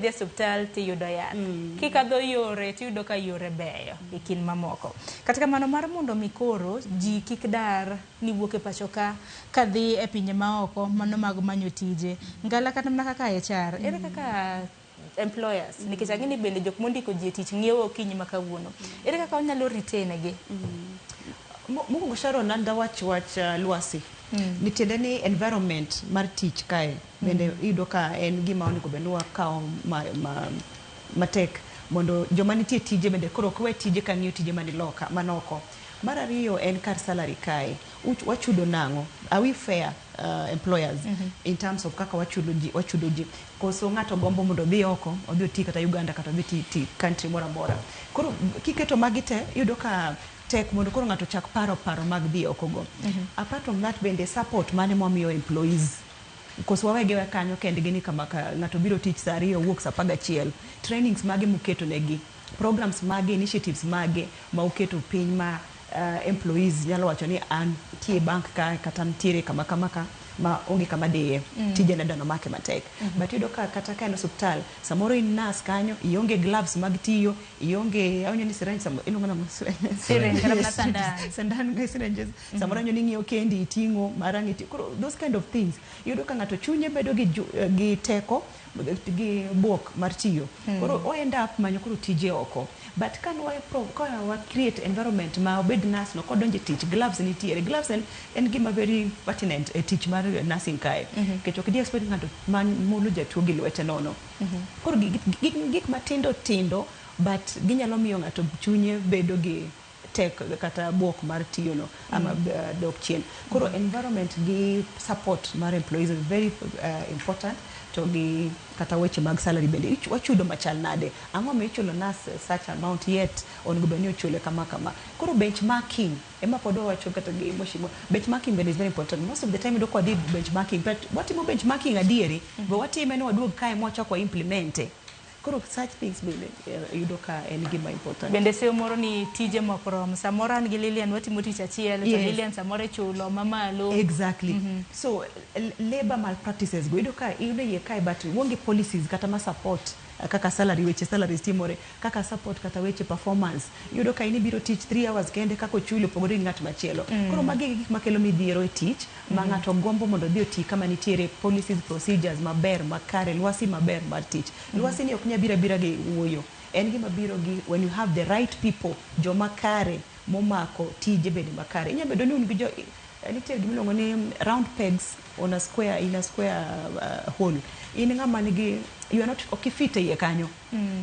dhi osiptal tiyudo yath. Kikadho yore tiyudo ka yore beyo ikin mamoko. Kata kamano mar mondo mikoro ji kik dar ni wuok e pachoka kadhi e pinje maoko mano mag manyo tije. Ngala kata mana kaka HR, ere kaka employers nikech ang'e ni bende jok mondiko ji tich ng'iewo okinyi ma kawuono. Ere kaka onyalo retain gi? Mungu Sharon nanda wach lwasi. Nitiende ni environment mar tich kae bende iyudo ka en gima onego bed ni wakawo matek mondo joma nitie tije bende koro ok we tije ka ng'iyo tije manoko. Mar ariyo en kar salary kae. Wachudo nang'o? Are we fair employers in terms of kaka wachudo ji? Koso ng'ato gombo mondo dhi oko, odhi oti kata Uganda kata dhi ti country moro amora. Koro kiketo magi te iyudo ka tek mondo koro ng'ato chak paro mag dhi oko go. Apart from that bende support mane mwamiyo employees. Koso wawegewa kanyo kendgi ni kama ng'ato biro tich saa 2 wuok saa 11. Trainings mage muketo negi. Programs mage, initiatives mage ma uketo piny ma employees nyalo wacho ni an tie bank ka kata ntiere kama ma onge kama diye tije na dano make matek. But yudo ka kata ka en hospital samoro in nurse kanyo ionge gloves mag tiyo, ionge aonyo ni syringe Syringe kata sandan ga syringes samoro anyo ni ng'iyo kendi itingo marangi those kind of things. Yudo ka ng'ato chunye bedo gi teko gi buok mar tiyo. Koro o end up manyo koro tije oko. But kan wa create environment ma obed nurse no kodonje tich, gloves nitiere. Gloves en gima very pertinent e tich mar nursing kae. Kech ok di expect ng'ato man mulo jatuo gi lwete nono. Koro gik matindo but ginyalo miyo ng'ato chunye bedo gi tek kata buok mar tiyo no ama dok chien. Koro environment gi support mar employees is very important. To gi kata weche mag salary bende wachudo machal nade, ang'o ma ichulo nurse such amount yet onego bed ni ochule kama. Koro benchmarking ema pod wacho kata gi moshimo. Benchmarking bende is very important. Most of the time doko di benchmarking, but watimo benchmarking adieri but watime ni waduog kae mwachako implemente. Koro such things bende yudo ka en gima important. Bende seo moro ni tije mokrom samoro an gi Lilian watimo tich achiel to Lilian samoro chulo mamalo. Exactly. So labor malpractices go yudo ka yudo ye kai but wonge policies kata ma support kaka salary weche salaries timore kaka support kata weche performance. Yudo ka ini biro teach 3 hours kende kako chulo pogore ng'at machielo. Koro magi gik makelo midhiero e tich ma ng'ato gombo mondo dhi oti kama nitiere policies procedures maber makare lwasi maber mar tich. Lwasi ni ok nyabira gi wuoyo. En gima biro gi when you have the right people joma kare momako tije bende makare. Inya bedo ni un gi nitiere gima iluongo ni round pegs in a square hole. In ng'ama nigi you are not okifite ye kanyo.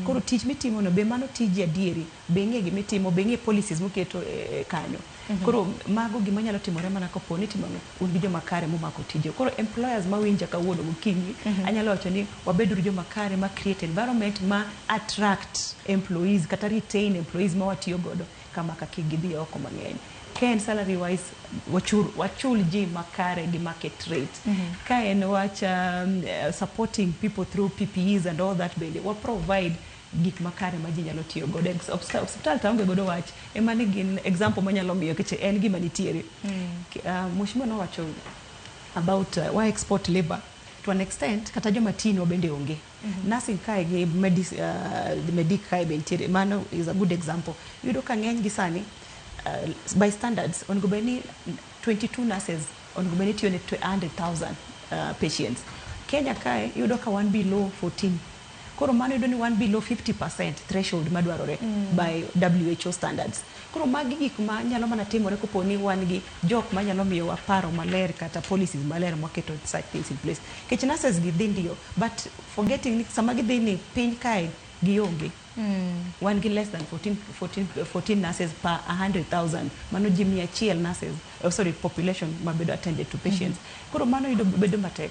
Koro tich mitimo no be mano tije adieri be ng'e gima itimo be ng'e policies muketo kanyo. Koro mago gima nyalo timore mana kapo ni timo un gi joma kare momako tije. Koro employers ma winja kawuono gokinyi anyalo wacho ni wabedru joma kare ma create environment ma attract employees kata retain employees ma watiyo godo kama kakigidhi oko mang'eny. Ken salary wise wachul ji makare gi market rate. Ka en wacha supporting people through PPEs and all that bende we provide gik makare ma ji nyalo tiyo godo. Hospital taonge godo wach ema ni gin example manyalo miyo keche en gima nitiere. Mheshimiwa no wacho about why export labor to an extent kata joma tino bende onge. Nursing kae gi medic kae bende nitiere. Mano is a good example. Yudo ka ng'eny gi sani by standards ongo beni 22 nurses ongo beni tiyo ne 100,000 patients. Kenya kae yudo ka 1 below 14. Koro mano yudo ni 1 below 50% threshold madwarore by WHO standards. Koro magi gik ma nyalo mana timore kopo ni wan gi jok ma nyalo miyo waparo maler kata policies maler maketo such things in place. Kech nurses gi dhi ndiyo but forgetting ni sama gi dhi ni piny kae gionge. One gi less than 14 nurses per 100,000. Mano ji 100 nurses, population mabedo attended to patients. Koro mano yudo bedo matek.